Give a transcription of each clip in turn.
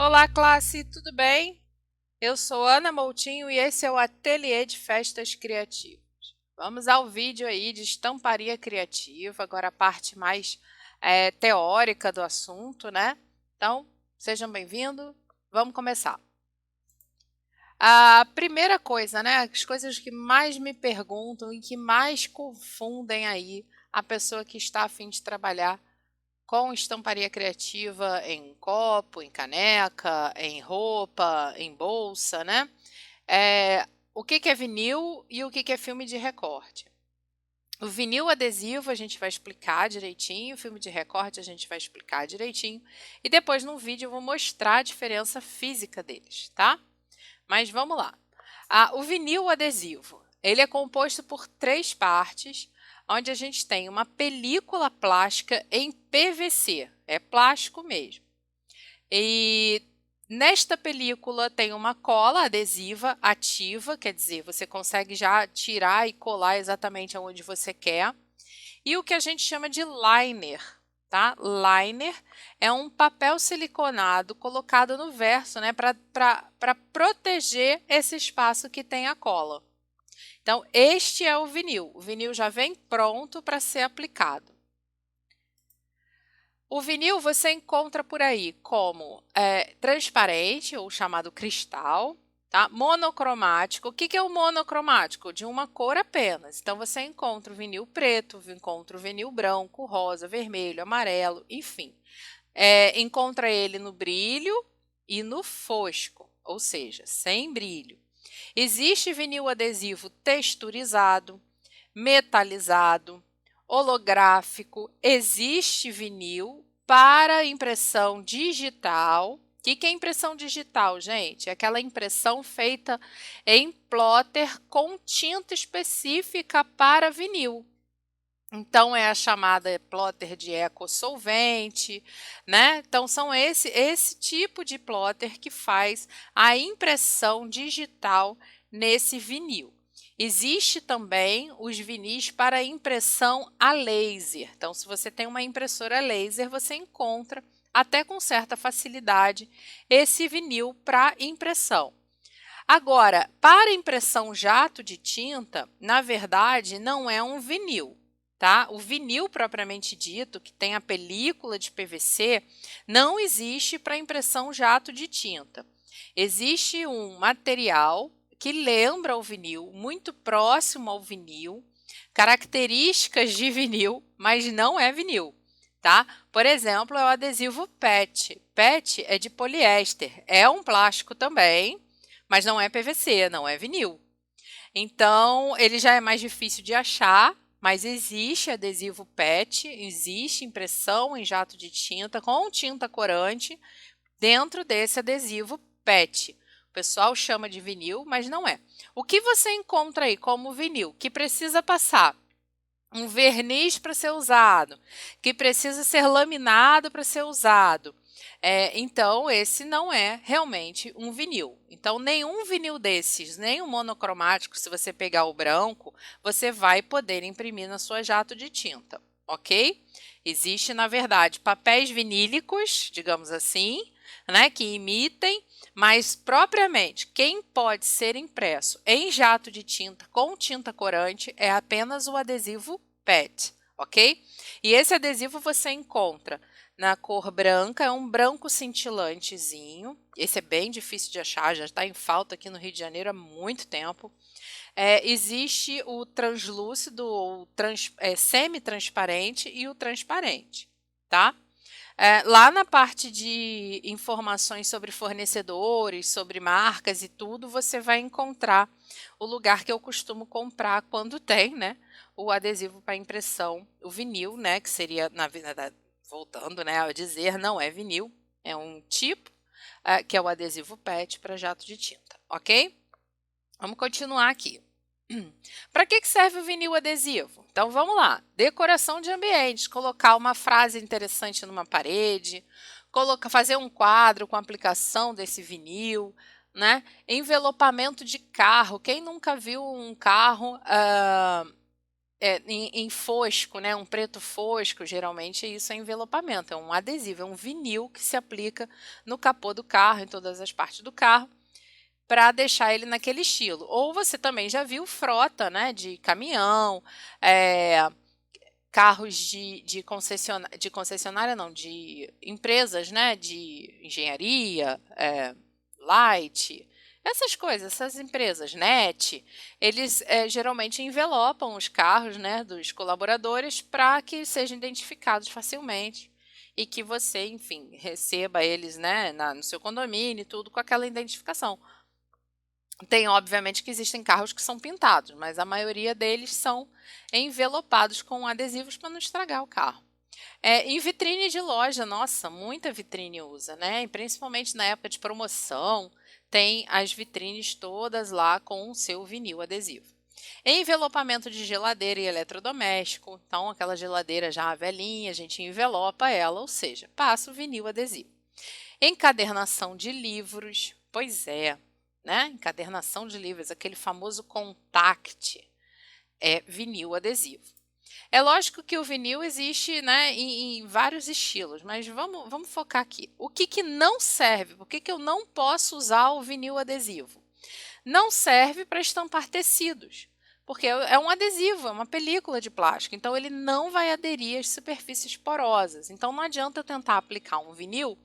Olá, classe, tudo bem? Eu sou Ana Moutinho e esse é o Ateliê de Festas Criativas. Vamos ao vídeo aí de estamparia criativa, agora a parte mais teórica do assunto, né? Então, sejam bem-vindos, vamos começar. A primeira coisa, né? As coisas que mais me perguntam e que mais confundem aí a pessoa que está a fim de trabalhar com estamparia criativa em copo, em caneca, em roupa, em bolsa, né? O que é vinil e o que é filme de recorte? O vinil adesivo a gente vai explicar direitinho, o filme de recorte a gente vai explicar direitinho, e depois no vídeo eu vou mostrar a diferença física deles, tá? Mas vamos lá. O vinil adesivo, ele é composto por três partes, onde a gente tem uma película plástica em PVC, é plástico mesmo. E nesta película tem uma cola adesiva ativa, quer dizer, você consegue já tirar e colar exatamente aonde você quer. E o que a gente chama de liner, tá? Liner é um papel siliconado colocado no verso, né, para proteger esse espaço que tem a cola. Então, este é o vinil. O vinil já vem pronto para ser aplicado. O vinil você encontra por aí como transparente, ou chamado cristal, tá? Monocromático. O que é o monocromático? De uma cor apenas. Então, você encontra o vinil preto, encontra o vinil branco, rosa, vermelho, amarelo, enfim. Encontra ele no brilho e no fosco, ou seja, sem brilho. Existe vinil adesivo texturizado, metalizado, holográfico, existe vinil para impressão digital. O que é impressão digital, gente? É aquela impressão feita em plotter com tinta específica para vinil. Então, é a chamada plotter de ecossolvente, né? Então, são esse tipo de plotter que faz a impressão digital nesse vinil. Existe também os vinis para impressão a laser. Então, se você tem uma impressora laser, você encontra até com certa facilidade esse vinil para impressão. Agora, para impressão jato de tinta, na verdade, não é um vinil. Tá? O vinil propriamente dito, que tem a película de PVC, não existe para impressão jato de tinta. Existe um material que lembra o vinil, muito próximo ao vinil, características de vinil, mas não é vinil. Tá? Por exemplo, é o adesivo PET. PET é de poliéster, é um plástico também, mas não é PVC, não é vinil. Então, ele já é mais difícil de achar, mas existe adesivo PET, existe impressão em jato de tinta com tinta corante dentro desse adesivo PET. O pessoal chama de vinil, mas não é. O que você encontra aí como vinil que precisa passar? Um verniz para ser usado, que precisa ser laminado para ser usado. Então, esse não é realmente um vinil. Então, nenhum vinil desses, nem o monocromático, se você pegar o branco, você vai poder imprimir na sua jato de tinta, ok? Existe, na verdade, papéis vinílicos, digamos assim, né, que imitem, mas propriamente quem pode ser impresso em jato de tinta com tinta corante é apenas o adesivo PET, ok? E esse adesivo você encontra na cor branca, é um branco cintilantezinho. Esse é bem difícil de achar, já está em falta aqui no Rio de Janeiro há muito tempo. Existe o translúcido, ou semi-transparente e o transparente, tá? Lá na parte de informações sobre fornecedores, sobre marcas e tudo, você vai encontrar o lugar que eu costumo comprar quando tem, né, o adesivo para impressão, o vinil, né, que seria, na verdade, voltando, né, a dizer, não é vinil, é um tipo, que é o adesivo PET para jato de tinta, ok? Vamos continuar aqui. Para que serve o vinil adesivo? Então vamos lá, decoração de ambientes, colocar uma frase interessante numa parede, fazer um quadro com aplicação desse vinil, né? Envelopamento de carro. Quem nunca viu um carro em fosco, né, um preto fosco, geralmente isso é envelopamento, é um adesivo, é um vinil que se aplica no capô do carro, em todas as partes do carro, para deixar ele naquele estilo. Ou você também já viu frota, né, de caminhão, carros de concessionária não, de empresas, né, de engenharia, Light, essas coisas, essas empresas, NET, eles geralmente envelopam os carros, né, dos colaboradores para que sejam identificados facilmente e que você, enfim, receba eles, né, no seu condomínio e tudo com aquela identificação. Tem, obviamente, que existem carros que são pintados, mas a maioria deles são envelopados com adesivos para não estragar o carro. Em vitrine de loja, nossa, muita vitrine usa, né? E principalmente na época de promoção, tem as vitrines todas lá com o seu vinil adesivo. Envelopamento de geladeira e eletrodoméstico, então aquela geladeira já velhinha, a gente envelopa ela, ou seja, passa o vinil adesivo. Encadernação de livros, pois é, né? Encadernação de livros, aquele famoso contact, é vinil adesivo. É lógico que o vinil existe, né, em vários estilos, mas vamos focar aqui. O que não serve? Por que eu não posso usar o vinil adesivo? Não serve para estampar tecidos, porque é um adesivo, é uma película de plástico, então ele não vai aderir às superfícies porosas. Então não adianta eu tentar aplicar um vinil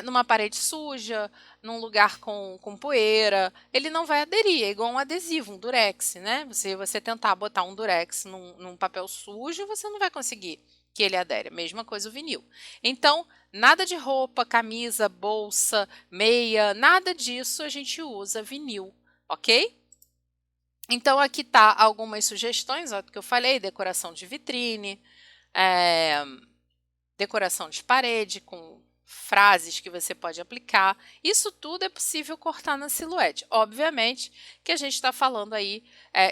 numa parede suja, num lugar com poeira, ele não vai aderir, é igual um adesivo, um durex, né? Você tentar botar um durex num papel sujo, você não vai conseguir que ele adere. Mesma coisa o vinil. Então, nada de roupa, camisa, bolsa, meia, nada disso a gente usa vinil, ok? Então, aqui tá algumas sugestões, ó, do que eu falei, decoração de vitrine, decoração de parede com frases que você pode aplicar. Isso tudo é possível cortar na silhuete. Obviamente que a gente está falando aí,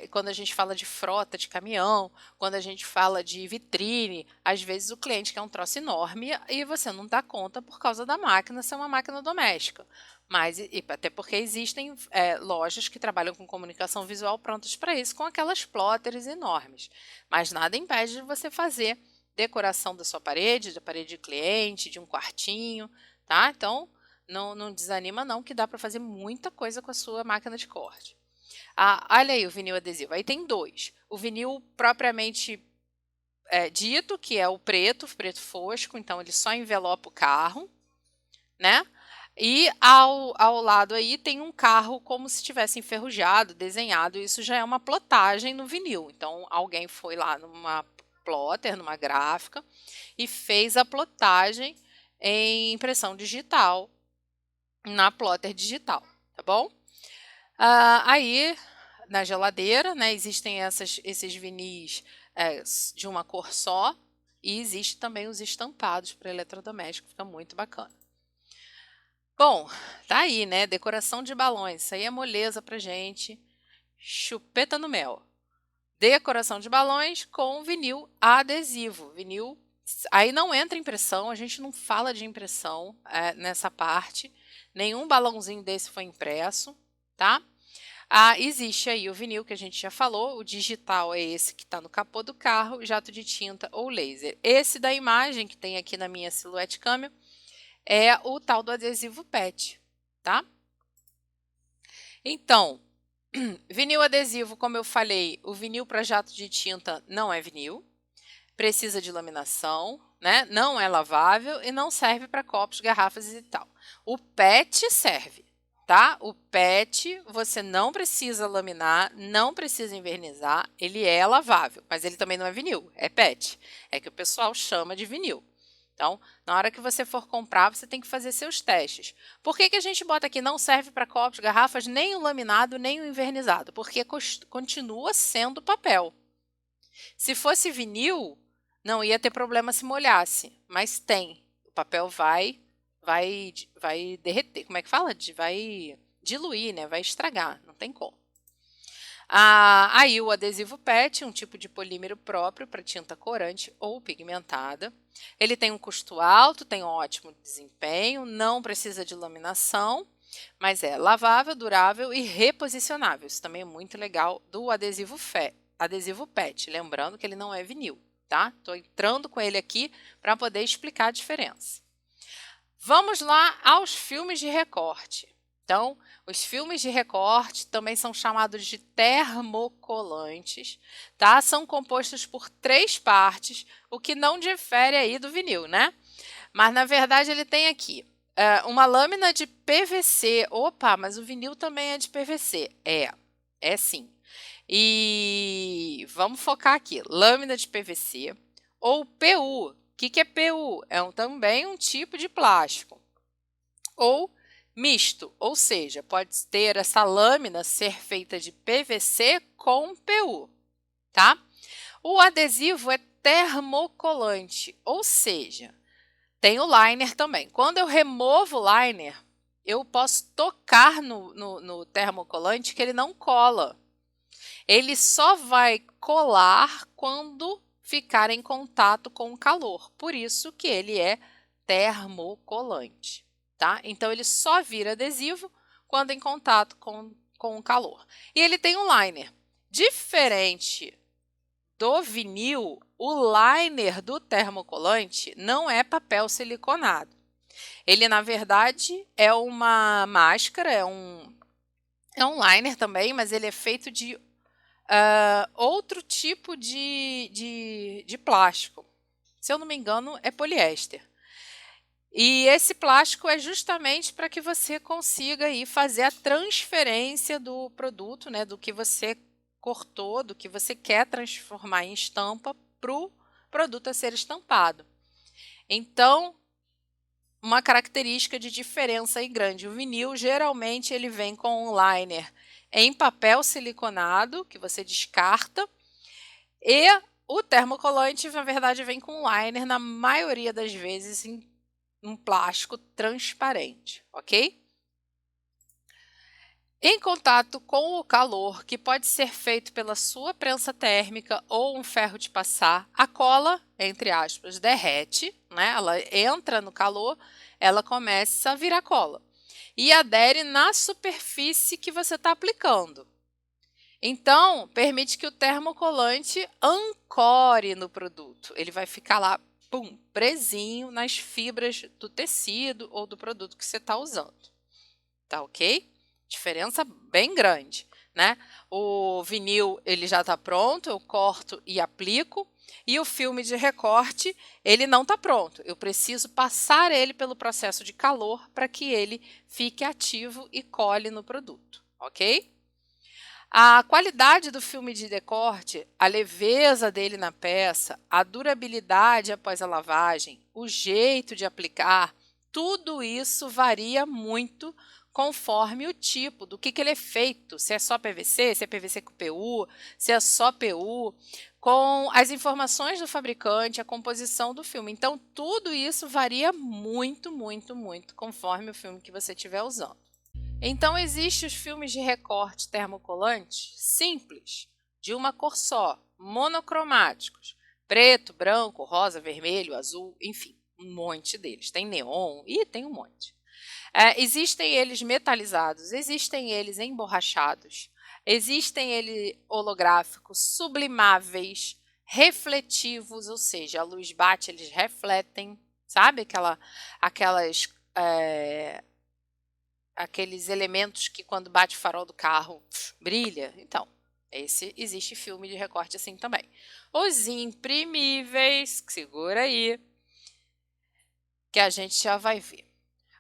quando a gente fala de frota de caminhão, quando a gente fala de vitrine, às vezes o cliente quer um troço enorme e você não dá conta por causa da máquina ser uma máquina doméstica. Mas, até porque existem lojas que trabalham com comunicação visual prontas para isso, com aquelas plotters enormes. Mas nada impede de você fazer decoração da sua parede, da parede de cliente, de um quartinho, tá? Então, não desanima não, que dá para fazer muita coisa com a sua máquina de corte. Olha aí o vinil adesivo. Aí tem dois. O vinil propriamente dito, que é o preto fosco, então ele só envelopa o carro, né? E ao lado aí tem um carro como se tivesse enferrujado, desenhado. Isso já é uma plotagem no vinil. Então, alguém foi lá numa plotter, numa gráfica, e fez a plotagem em impressão digital, na plotter digital, tá bom? Aí, na geladeira, né, existem esses vinis de uma cor só, e existe também os estampados para eletrodoméstico, fica muito bacana. Bom, tá aí, né? Decoração de balões, isso aí é moleza pra gente. Chupeta no mel. Decoração de balões com vinil adesivo. Vinil, aí não entra impressão, a gente não fala de impressão nessa parte. Nenhum balãozinho desse foi impresso, tá? Existe aí o vinil que a gente já falou, o digital é esse que está no capô do carro, jato de tinta ou laser. Esse da imagem que tem aqui na minha Silhouette Cameo é o tal do adesivo PET, tá? Então, vinil adesivo, como eu falei, o vinil para jato de tinta não é vinil, precisa de laminação, né? Não é lavável e não serve para copos, garrafas e tal. O PET serve, tá? O PET você não precisa laminar, não precisa envernizar, ele é lavável, mas ele também não é vinil, é PET. É que o pessoal chama de vinil. Então, na hora que você for comprar, você tem que fazer seus testes. Por que a gente bota aqui não serve para copos, garrafas, nem o laminado, nem o envernizado? Porque continua sendo papel. Se fosse vinil, não ia ter problema se molhasse, mas tem. O papel vai derreter. Como é que fala? Vai diluir, né? Vai estragar, não tem como. Aí o adesivo PET, um tipo de polímero próprio para tinta corante ou pigmentada. Ele tem um custo alto, tem um ótimo desempenho, não precisa de laminação, mas é lavável, durável e reposicionável. Isso também é muito legal do adesivo adesivo PET, lembrando que ele não é vinil, tá? Estou entrando com ele aqui para poder explicar a diferença. Vamos lá aos filmes de recorte. Então, os filmes de recorte também são chamados de termocolantes, tá? São compostos por 3 partes, o que não difere aí do vinil, né? Mas, na verdade, ele tem aqui uma lâmina de PVC. Opa, mas o vinil também é de PVC. É sim. E vamos focar aqui. Lâmina de PVC ou PU. O que é PU? Também um tipo de plástico. Ou misto, ou seja, pode ter essa lâmina ser feita de PVC com PU, tá? O adesivo é termocolante, ou seja, tem o liner também. Quando eu removo o liner, eu posso tocar no termocolante que ele não cola. Ele só vai colar quando ficar em contato com o calor. Por isso que ele é termocolante, tá? Então, ele só vira adesivo quando em contato com o calor. E ele tem um liner. Diferente do vinil, o liner do termocolante não é papel siliconado. Ele, na verdade, é uma máscara, é um liner também, mas ele é feito de outro tipo de plástico. Se eu não me engano, é poliéster. E esse plástico é justamente para que você consiga aí fazer a transferência do produto, né, do que você cortou, do que você quer transformar em estampa para o produto a ser estampado. Então, uma característica de diferença aí grande. O vinil, geralmente, ele vem com um liner em papel siliconado, que você descarta, e o termocolante, na verdade, vem com um liner, na maioria das vezes, em um plástico transparente, ok? Em contato com o calor, que pode ser feito pela sua prensa térmica ou um ferro de passar, a cola, entre aspas, derrete, né? Ela entra no calor, ela começa a virar cola e adere na superfície que você está aplicando. Então, permite que o termocolante ancore no produto. Ele vai ficar lá, pum, presinho nas fibras do tecido ou do produto que você está usando. Tá ok? Diferença bem grande, né? O vinil, ele já está pronto, eu corto e aplico. E o filme de recorte, ele não está pronto. Eu preciso passar ele pelo processo de calor para que ele fique ativo e cole no produto, ok? A qualidade do filme de recorte, a leveza dele na peça, a durabilidade após a lavagem, o jeito de aplicar, tudo isso varia muito conforme o tipo, do que ele é feito, se é só PVC, se é PVC com PU, se é só PU, com as informações do fabricante, a composição do filme. Então, tudo isso varia muito, muito, muito conforme o filme que você estiver usando. Então, existem os filmes de recorte termocolantes simples, de uma cor só, monocromáticos, preto, branco, rosa, vermelho, azul, enfim, um monte deles. Tem neon e tem um monte. Existem eles metalizados, existem eles emborrachados, existem eles holográficos, sublimáveis, refletivos, ou seja, a luz bate, eles refletem, sabe? Aqueles elementos que quando bate o farol do carro brilha. Então, existe filme de recorte assim também. Os imprimíveis, segura aí, que a gente já vai ver.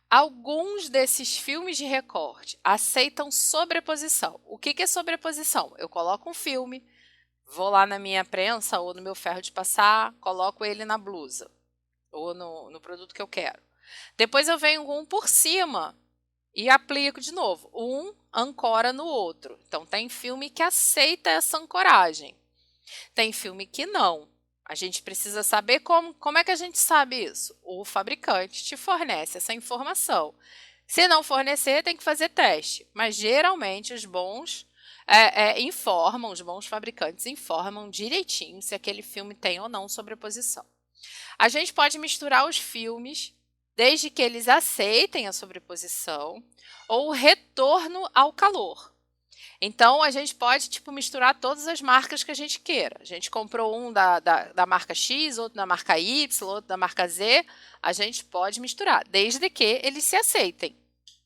Alguns desses filmes de recorte aceitam sobreposição. O que é sobreposição? Eu coloco um filme, vou lá na minha prensa ou no meu ferro de passar, coloco ele na blusa ou no produto que eu quero. Depois eu venho um por cima e aplico de novo. Um ancora no outro. Então, tem filme que aceita essa ancoragem. Tem filme que não. A gente precisa saber como é que a gente sabe isso. O fabricante te fornece essa informação. Se não fornecer, tem que fazer teste. Mas, geralmente, os bons os bons fabricantes informam direitinho se aquele filme tem ou não sobreposição. A gente pode misturar os filmes desde que eles aceitem a sobreposição ou o retorno ao calor. Então, a gente pode, tipo, misturar todas as marcas que a gente queira. A gente comprou um da marca X, outro da marca Y, outro da marca Z. A gente pode misturar, desde que eles se aceitem,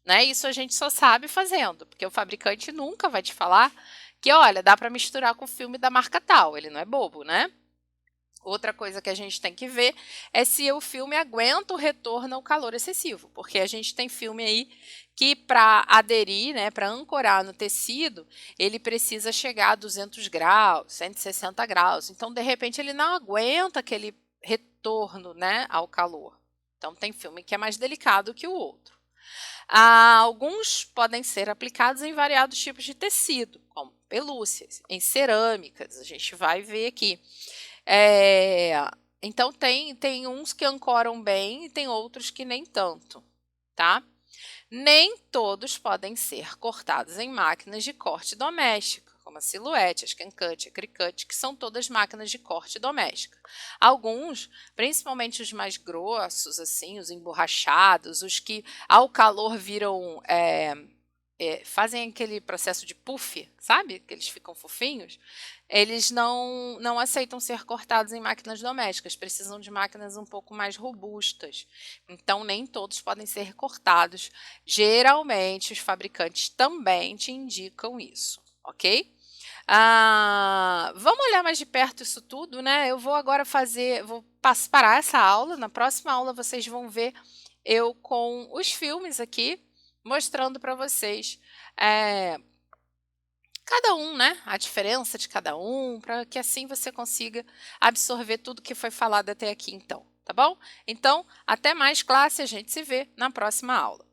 né? Isso a gente só sabe fazendo, porque o fabricante nunca vai te falar que, olha, dá para misturar com o filme da marca tal. Ele não é bobo, né? Outra coisa que a gente tem que ver é se o filme aguenta o retorno ao calor excessivo, porque a gente tem filme aí que para aderir, né, para ancorar no tecido, ele precisa chegar a 200 graus, 160 graus. Então, de repente, ele não aguenta aquele retorno, né, ao calor. Então, tem filme que é mais delicado que o outro. Alguns podem ser aplicados em variados tipos de tecido, como pelúcias, em cerâmicas, a gente vai ver aqui. É, então tem uns que ancoram bem e tem outros que nem tanto, tá? Nem todos podem ser cortados em máquinas de corte doméstica, como a Silhouette, a Scan Cut, a Cricut, que são todas máquinas de corte doméstica. Alguns, principalmente os mais grossos, assim, os emborrachados, os que ao calor viram fazem aquele processo de puff, sabe? Que eles ficam fofinhos. Eles não aceitam ser cortados em máquinas domésticas, precisam de máquinas um pouco mais robustas. Então, nem todos podem ser cortados. Geralmente, os fabricantes também te indicam isso, ok? Vamos olhar mais de perto isso tudo, né? Eu vou agora parar essa aula. Na próxima aula, vocês vão ver eu com os filmes aqui, mostrando para vocês cada um, né? A diferença de cada um, para que assim você consiga absorver tudo que foi falado até aqui, então, tá bom? Então, até mais classe, a gente se vê na próxima aula.